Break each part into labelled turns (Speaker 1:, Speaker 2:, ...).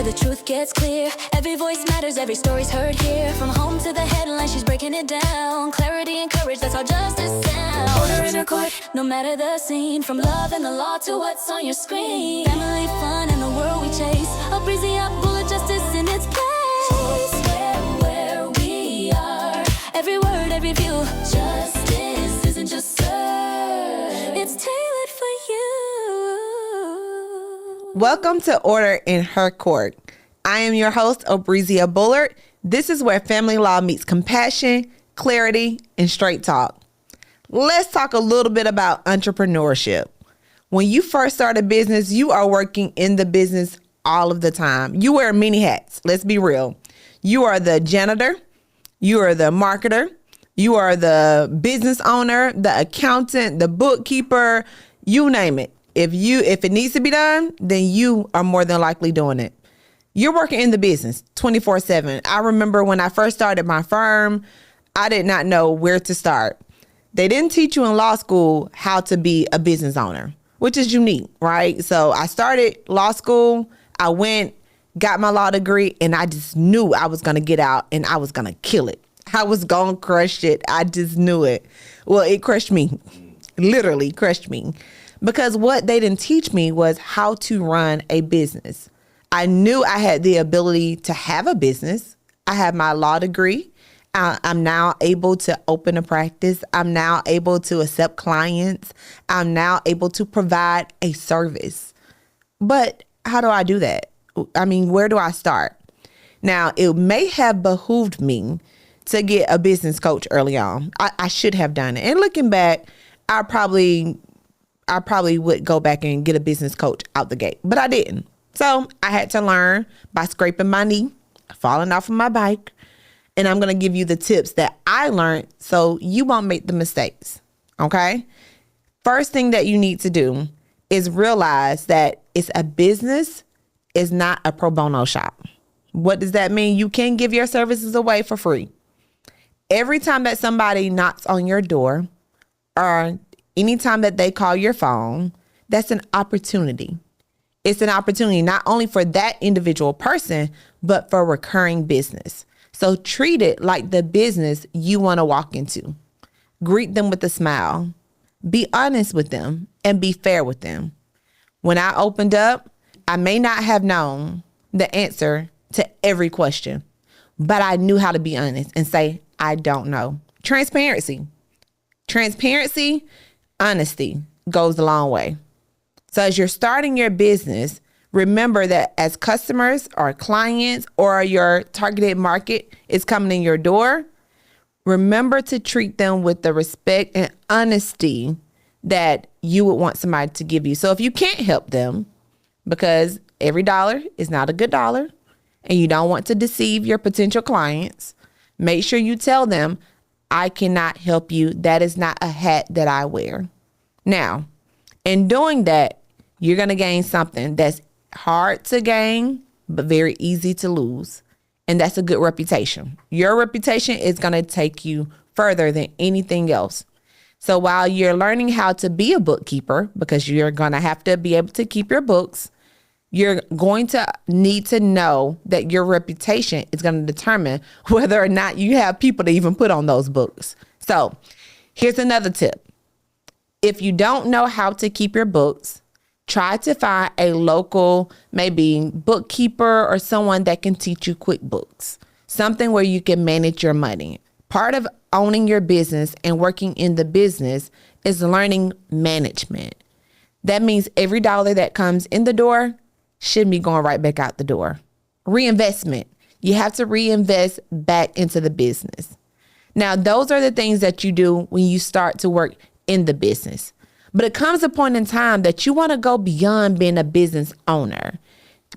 Speaker 1: where the truth gets clear. Every voice matters, every story's heard here. From home to the headline, she's breaking it down. Clarity and courage, that's how justice sounds. Order in her court, no matter the scene. From love and the law to what's on your screen. Family, fun, and the world we chase. Obreziah Bullard, justice in its place. Where we are, every word, every view. Justice isn't just served, it's tailored for you.
Speaker 2: Welcome to Order in Her Court. I am your host, Obreziah Bullard. This is where family law meets compassion, clarity, and straight talk. Let's talk a little bit about entrepreneurship. When you first start a business, you are working in the business all of the time. You wear many hats. Let's be real. You are the janitor. You are the marketer. You are the business owner, the accountant, the bookkeeper, you name it. If it needs to be done, then you are more than likely doing it. You're working in the business 24/7. I remember when I first started my firm, I did not know where to start. They didn't teach you in law school how to be a business owner, which is unique, right? So I started law school. I went, got my law degree, and I just knew I was going to get out and I was going to kill it. I was going to crush it. I just knew it. Well, it crushed me, literally crushed me. Because what they didn't teach me was how to run a business. I knew I had the ability to have a business. I have my law degree. I'm now able to open a practice. I'm now able to accept clients. I'm now able to provide a service. But how do I do that? I mean, where do I start? Now, it may have behooved me to get a business coach early on. I should have done it. And looking back, I probably would go back and get a business coach out the gate, but I didn't. So I had to learn by scraping my knee, falling off of my bike, and I'm going to give you the tips that I learned so you won't make the mistakes, okay? First thing that you need to do is realize that it's a business, it's not a pro bono shop. What does that mean? You can give your services away for free. Every time that somebody knocks on your door or anytime that they call your phone, that's an opportunity. It's an opportunity not only for that individual person, but for recurring business. So treat it like the business you want to walk into. Greet them with a smile. Be honest with them and be fair with them. When I opened up, I may not have known the answer to every question, but I knew how to be honest and say, I don't know. Transparency, honesty goes a long way. So as you're starting your business, remember that as customers or clients or your targeted market is coming in your door, remember to treat them with the respect and honesty that you would want somebody to give you. So if you can't help them, because every dollar is not a good dollar, and you don't want to deceive your potential clients, make sure you tell them, I cannot help you. That is not a hat that I wear. Now, in doing that, you're going to gain something that's hard to gain, but very easy to lose. And that's a good reputation. Your reputation is going to take you further than anything else. So while you're learning how to be a bookkeeper, because you're going to have to be able to keep your books, you're going to need to know that your reputation is going to determine whether or not you have people to even put on those books. So here's another tip. If you don't know how to keep your books, try to find a local, maybe bookkeeper or someone that can teach you QuickBooks, something where you can manage your money. Part of owning your business and working in the business is learning management. That means every dollar that comes in the door shouldn't be going right back out the door. Reinvestment. You have to reinvest back into the business. Now, those are the things that you do when you start to work in the business. But it comes a point in time that you want to go beyond being a business owner,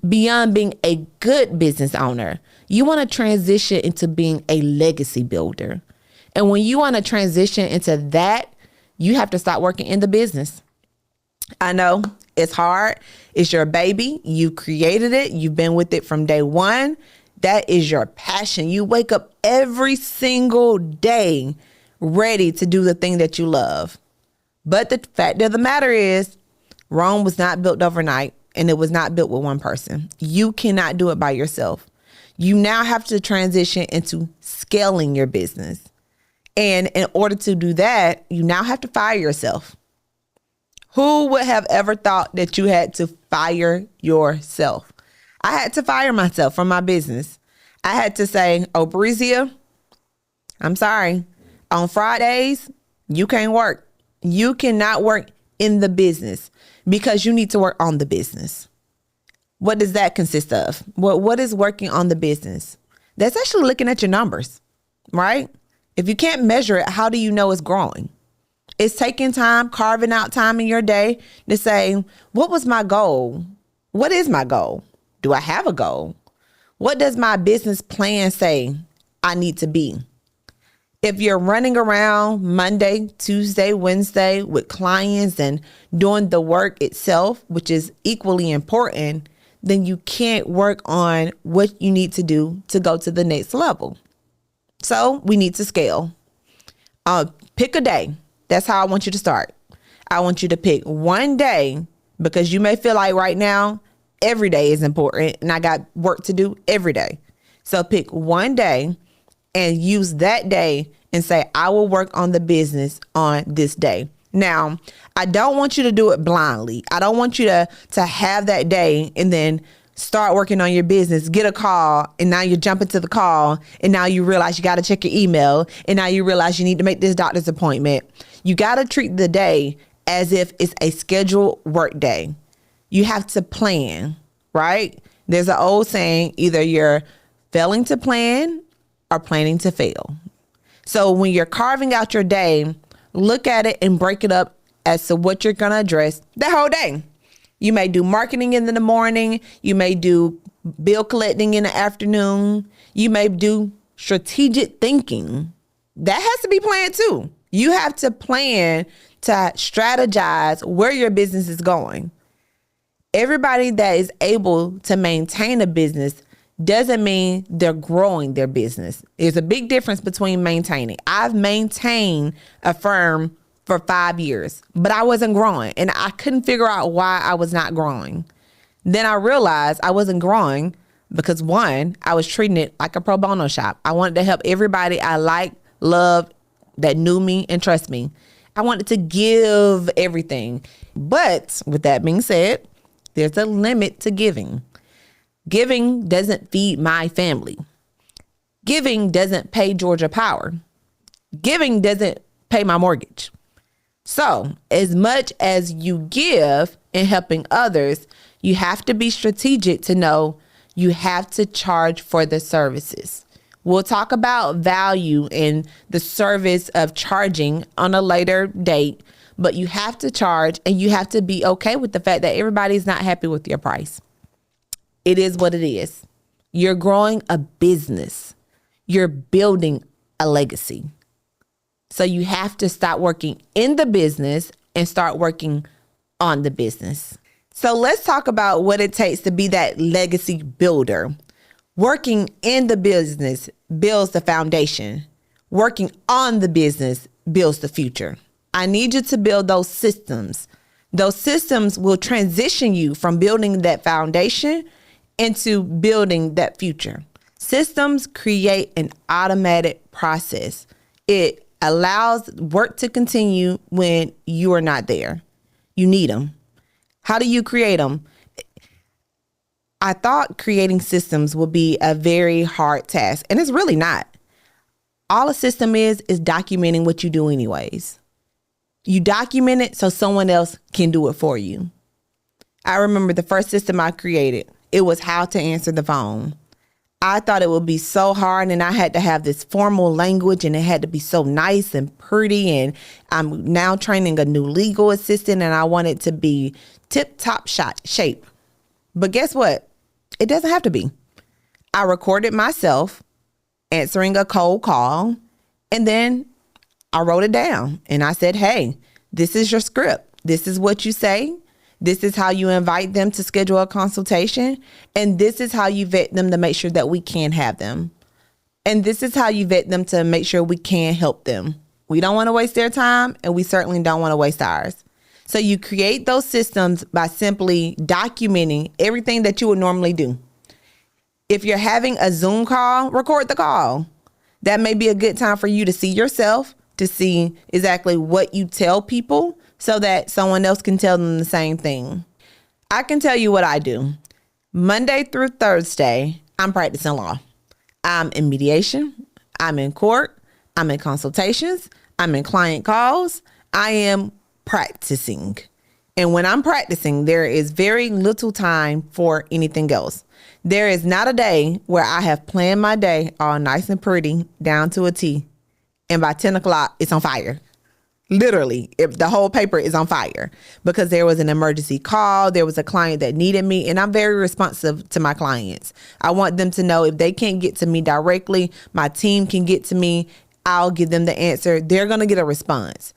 Speaker 2: beyond being a good business owner. You want to transition into being a legacy builder. And when you want to transition into that, you have to start working in the business. I know it's hard. It's your baby. You created it. You've been with it from day one. That is your passion. You wake up every single day ready to do the thing that you love. But the fact of the matter is, Rome was not built overnight. and it was not built with one person. You cannot do it by yourself. You now have to transition into scaling your business. And in order to do that, you now have to fire yourself. Who would have ever thought that you had to fire yourself? I had to fire myself from my business. I had to say, Obreziah, I'm sorry. On Fridays, you can't work. You cannot work in the business because you need to work on the business. What does that consist of? What is working on the business? That's actually looking at your numbers, right? If you can't measure it, how do you know it's growing? It's taking time, carving out time in your day to say, what was my goal? What is my goal? Do I have a goal? What does my business plan say I need to be? If you're running around Monday, Tuesday, Wednesday with clients and doing the work itself, which is equally important, then you can't work on what you need to do to go to the next level. So we need to scale. Pick a day. That's how I want you to start. I want you to pick one day because you may feel like right now, every day is important and I got work to do every day. So pick one day and use that day and say, I will work on the business on this day. Now, I don't want you to do it blindly. I don't want you to have that day and then start working on your business, get a call, and now you jump into the call, and now you realize you got to check your email, and now you realize you need to make this doctor's appointment. You got to treat the day as if it's a scheduled work day. You have to plan, right? There's an old saying, either you're failing to plan or planning to fail. So when you're carving out your day, look at it and break it up as to what you're going to address that whole day. You may do marketing in the morning. You may do bill collecting in the afternoon. You may do strategic thinking. That has to be planned too. You have to plan to strategize where your business is going. Everybody that is able to maintain a business doesn't mean they're growing their business. There's a big difference between maintaining. I've maintained a firm for 5 years, but I wasn't growing and I couldn't figure out why I was not growing. Then I realized I wasn't growing because one, I was treating it like a pro bono shop. I wanted to help everybody I liked, loved, that knew me and trust me. I wanted to give everything. But with that being said, there's a limit to giving. Giving doesn't feed my family. Giving doesn't pay Georgia Power. Giving doesn't pay my mortgage. So as much as you give in helping others, you have to be strategic to know you have to charge for the services. We'll talk about value and the service of charging on a later date, but you have to charge and you have to be okay with the fact that everybody's not happy with your price. It is what it is. You're growing a business. You're building a legacy. So you have to stop working in the business and start working on the business. So let's talk about what it takes to be that legacy builder. Working in the business builds the foundation. Working on the business builds the future. I need you to build those systems. Those systems will transition you from building that foundation into building that future. Systems create an automatic process. It allows work to continue when you are not there. You need them. How do you create them? I thought creating systems would be a very hard task, and it's really not. All a system is documenting what you do anyways. You document it so someone else can do it for you. I remember the first system I created. It was how to answer the phone. I thought it would be so hard and I had to have this formal language and it had to be so nice and pretty. And I'm now training a new legal assistant and I want it to be tip-top shape. But guess what? It doesn't have to be. I recorded myself answering a cold call and then I wrote it down and I said, hey, this is your script. This is what you say. This is how you invite them to schedule a consultation. And this is how you vet them to make sure that we can have them. And this is how you vet them to make sure we can help them. We don't want to waste their time and we certainly don't want to waste ours. So you create those systems by simply documenting everything that you would normally do. If you're having a Zoom call, record the call. That may be a good time for you to see yourself, to see exactly what you tell people so that someone else can tell them the same thing. I can tell you what I do. Monday through Thursday, I'm practicing law. I'm in mediation. I'm in court. I'm in consultations. I'm in client calls. I am practicing. And when I'm practicing, there is very little time for anything else. There is not a day where I have planned my day all nice and pretty down to a T. And by 10 o'clock, it's on fire. Literally, if the whole paper is on fire because there was an emergency call, there was a client that needed me, and I'm very responsive to my clients. I want them to know if they can't get to me directly, my team can get to me. I'll give them the answer. They're going to get a response.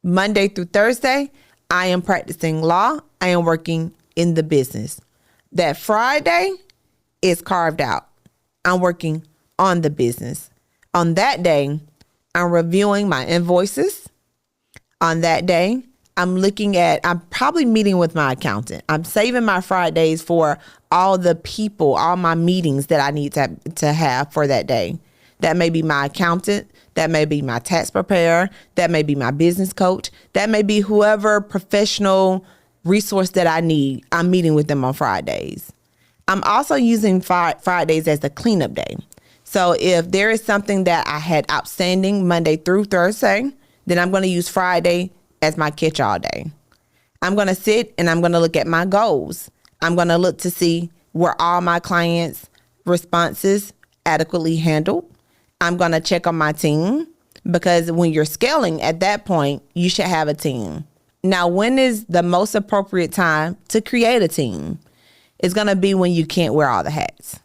Speaker 2: Monday through Thursday, I am practicing law. I am working in the business. That Friday is carved out. I'm working on the business. On that day, I'm reviewing my invoices. On that day, I'm probably meeting with my accountant. I'm saving my Fridays for all the people, all my meetings that I need to have for that day. That may be my accountant. That may be my tax preparer. That may be my business coach. That may be whoever professional resource that I need. I'm meeting with them on Fridays. I'm also using Fridays as the cleanup day. So if there is something that I had outstanding Monday through Thursday, then I'm going to use Friday as my catch-all day. I'm going to sit and I'm going to look at my goals. I'm going to look to see were all my clients' responses adequately handled. I'm going to check on my team because when you're scaling at that point, you should have a team. Now, when is the most appropriate time to create a team? It's going to be when you can't wear all the hats.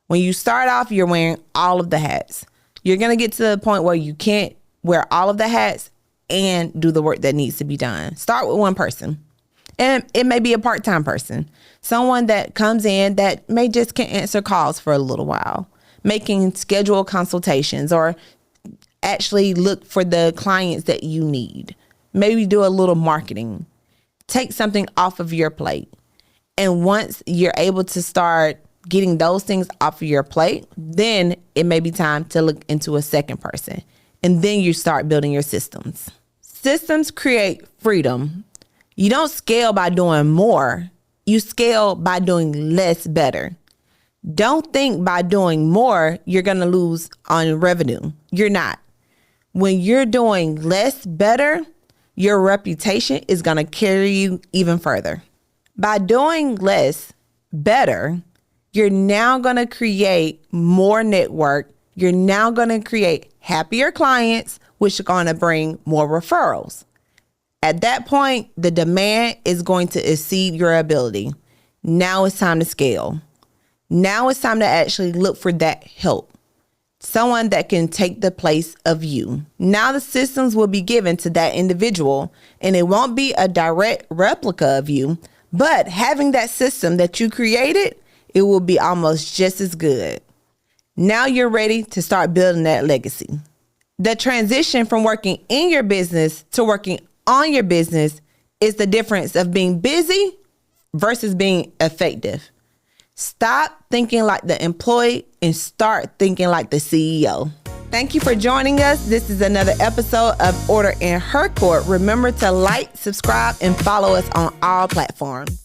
Speaker 2: When you start off, you're wearing all of the hats. You're going to get to the point where you can't wear all of the hats and do the work that needs to be done. Start with one person. And it may be a part-time person. Someone that comes in that may just can't answer calls for a little while. Making scheduled consultations or actually look for the clients that you need. Maybe do a little marketing. Take something off of your plate. And once you're able to start getting those things off of your plate, then it may be time to look into a second person. And then you start building your systems. Systems create freedom. You don't scale by doing more. You scale by doing less better. Don't think by doing more, you're going to lose on revenue. You're not. When you're doing less better, your reputation is going to carry you even further. By doing less better, you're now going to create more network. You're now going to create happier clients, which are going to bring more referrals. At that point, the demand is going to exceed your ability. Now it's time to scale. Now it's time to actually look for that help. Someone that can take the place of you. Now the systems will be given to that individual, and it won't be a direct replica of you, but having that system that you created, it will be almost just as good. Now you're ready to start building that legacy. The transition from working in your business to working on your business is the difference of being busy versus being effective. Stop thinking like the employee and start thinking like the CEO. Thank you for joining us. This is another episode of Order in Her Court. Remember to like, subscribe, and follow us on all platforms.